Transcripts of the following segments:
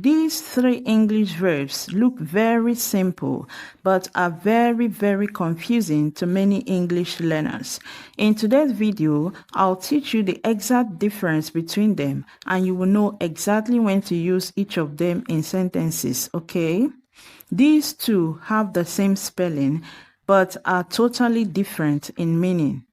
These three English verbs look very simple, but are very, very confusing to many English learners. In today's video, I'll teach you the exact difference between them, and you will know exactly when to use each of them in sentences, okay? These two have the same spelling, but are totally different in meaning.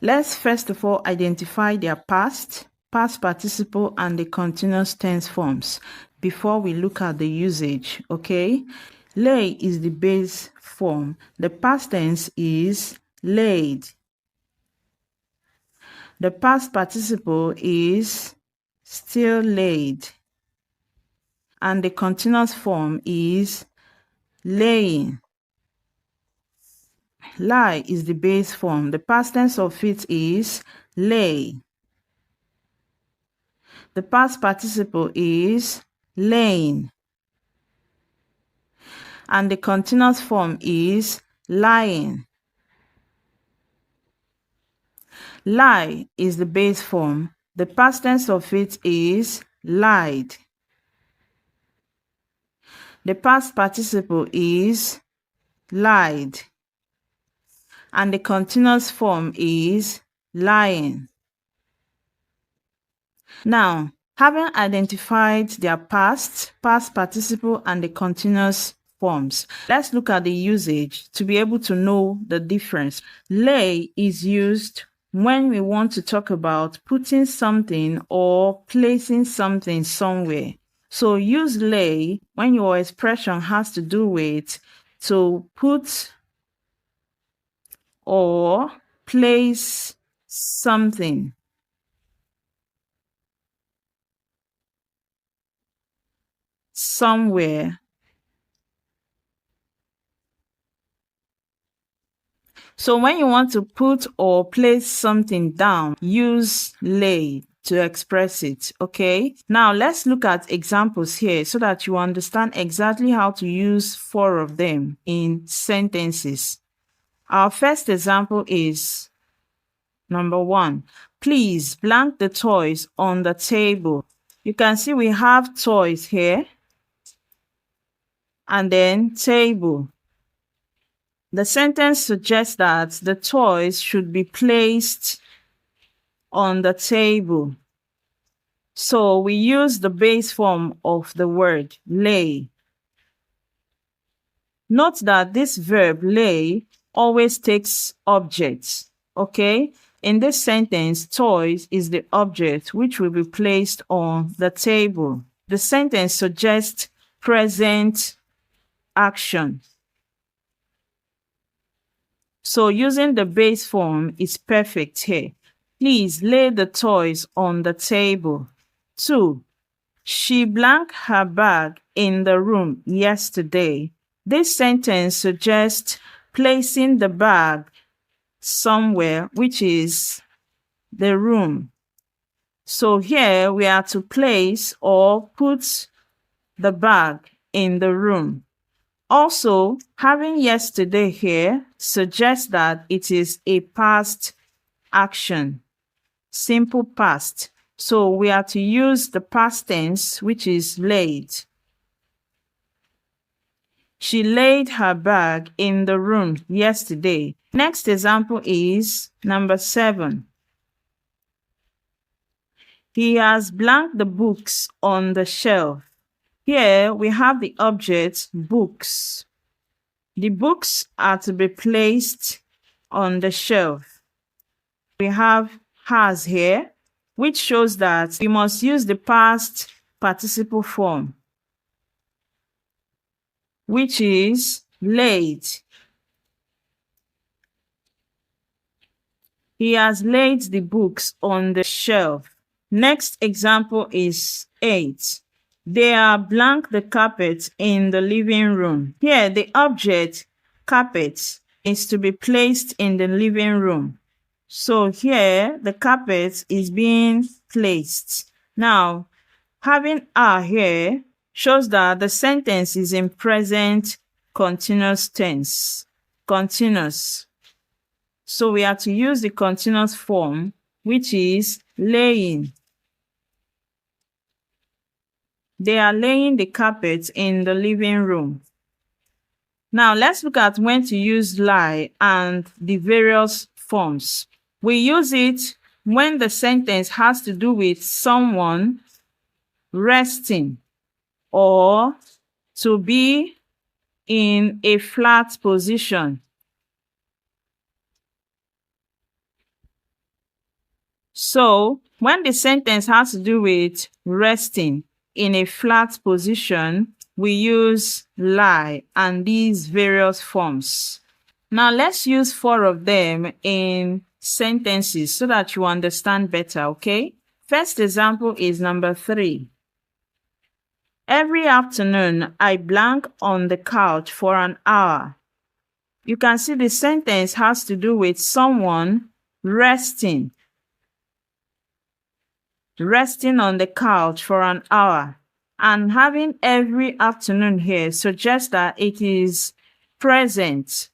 Let's first of all identify their past participle, and the continuous tense forms before we look at the usage, okay? Lay is the base form. The past tense is laid. The past participle is still laid. And the continuous form is laying. Lie is the base form. The past tense of it is lay. The past participle is laying. And the continuous form is lying. Lie is the base form. The past tense of it is lied. The past participle is lied. And the continuous form is lying. Now, having identified their past participle, and the continuous forms, let's look at the usage to be able to know the difference. Lay is used when we want to talk about putting something or placing something somewhere. So use lay when your expression has to do with to put or place something. Somewhere. So when you want to put or place something down, use lay to express it, okay? Now let's look at examples here so that you understand exactly how to use 4 of them in sentences. Our first example is number 1. Please blank the toys on the table. You can see we have toys here and then table. The sentence suggests that the toys should be placed on the table. So we use the base form of the word lay. Note that this verb lay always takes objects, okay? In this sentence, toys is the object which will be placed on the table. The sentence suggests present action. So using the base form is perfect here. Please lay the toys on the table. 2. She blanked her bag in the room yesterday. This sentence suggests placing the bag somewhere, which is the room. So here we are to place or put the bag in the room. Also, having yesterday here suggests that it is a past action, simple past. So we are to use the past tense, which is laid. She laid her bag in the room yesterday. Next example is number 7. He has blanked the books on the shelf. Here we have the object books. The books are to be placed on the shelf. We have has here, which shows that we must use the past participle form, which is laid. He has laid the books on the shelf. Next example is 8. They are blank the carpet in the living room. Here, the object carpet is to be placed in the living room. So here, the carpet is being placed. Now, having are here shows that the sentence is in present continuous tense. Continuous. So we have to use the continuous form, which is laying. They are laying the carpet in the living room. Now let's look at when to use lie and the various forms. We use it when the sentence has to do with someone resting or to be in a flat position. So, when the sentence has to do with resting in a flat position, we use lie and these various forms. Now, let's use 4 of them in sentences so that you understand better, okay? First example is number 3. Every afternoon, I blank on the couch for an hour. You can see the sentence has to do with someone resting on the couch for an hour. And having every afternoon here suggests that it is present.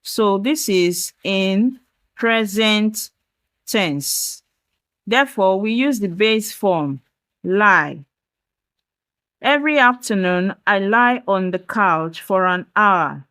So this is in present tense. Therefore, we use the base form, lie. Every afternoon, I lie on the couch for an hour,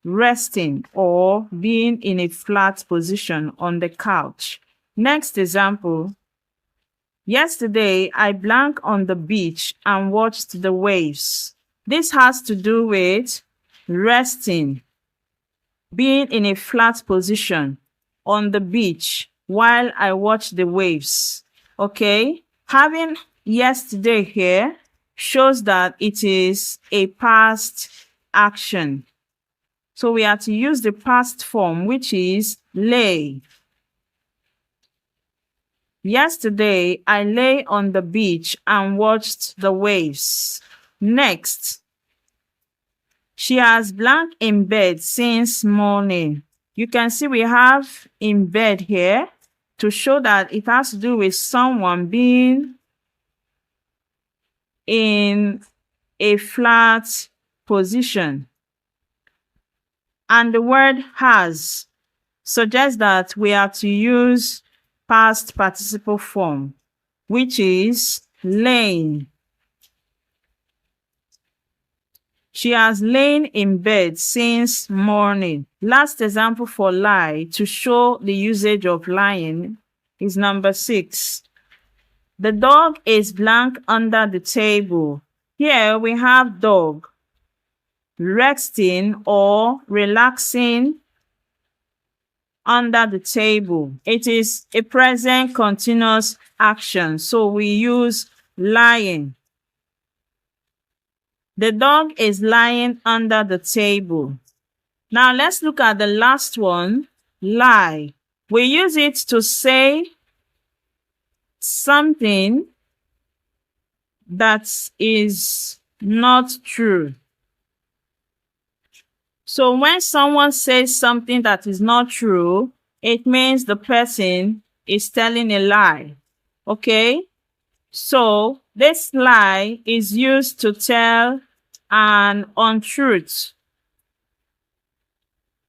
resting or being in a flat position on the couch. Next example. Yesterday, I blank on the beach and watched the waves. This has to do with resting, being in a flat position on the beach while I watch the waves. Okay? Having yesterday here shows that it is a past action. So we have to use the past form, which is lay. Yesterday, I lay on the beach and watched the waves. Next, she has blank in bed since morning. You can see we have in bed here to show that it has to do with someone being in a flat position. And the word has suggests that we are to use past participle form, which is lain. She has lain in bed since morning. Last example for lie to show the usage of lying is number 6. The dog is blank under the table. Here we have dog resting or relaxing under the table. It is a present continuous action, so we use lying. The dog is lying under the table. Now let's look at the last one, lie. We use it to say something that is not true. So when someone says something that is not true, it means the person is telling a lie. Okay? So this lie is used to tell an untruth.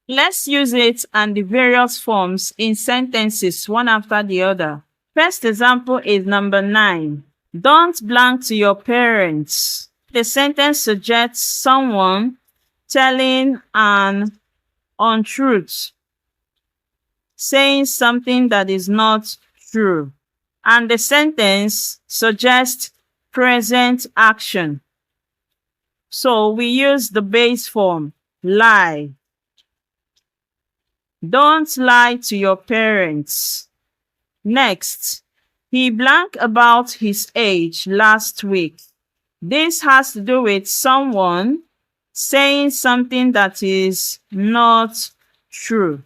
Let's use it and the various forms in sentences one after the other. First example is number 9. Don't blank to your parents. The sentence suggests someone telling an untruth, saying something that is not true. And the sentence suggests present action. So we use the base form, lie. Don't lie to your parents. Next, he blanked about his age last week. This has to do with someone saying something that is not true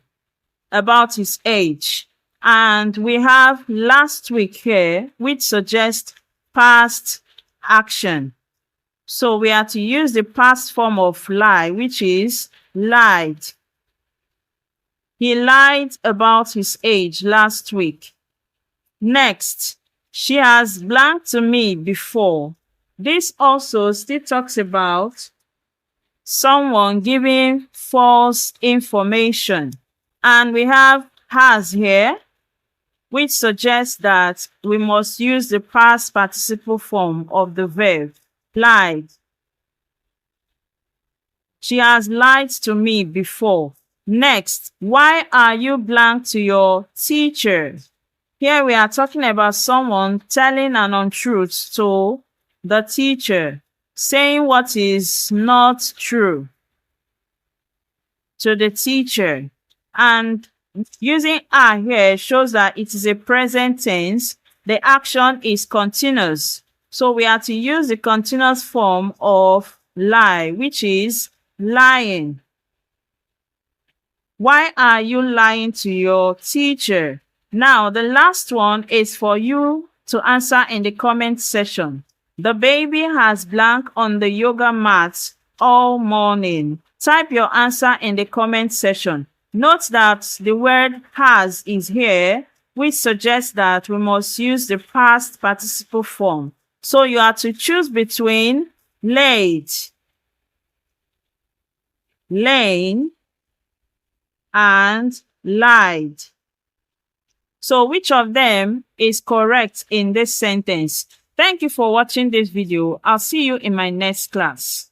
about his age. And we have last week here, which suggests past action. So we have to use the past form of lie, which is lied. He lied about his age last week. Next, she has blanked to me before. This also still talks about someone giving false information. And we have has here, which suggests that we must use the past participle form of the verb. Lied. She has lied to me before. Next, why are you blank to your teacher? Here we are talking about someone telling an untruth to the teacher, saying what is not true to the teacher. And using are here shows that it is a present tense. The action is continuous. So we are to use the continuous form of lie, which is lying. Why are you lying to your teacher? Now, the last one is for you to answer in the comment section. The baby has blank on the yoga mat all morning. Type your answer in the comment section. Note that the word has is here, which suggests that we must use the past participle form. So you are to choose between laid, lain, and lied. So which of them is correct in this sentence? Thank you for watching this video. I'll see you in my next class.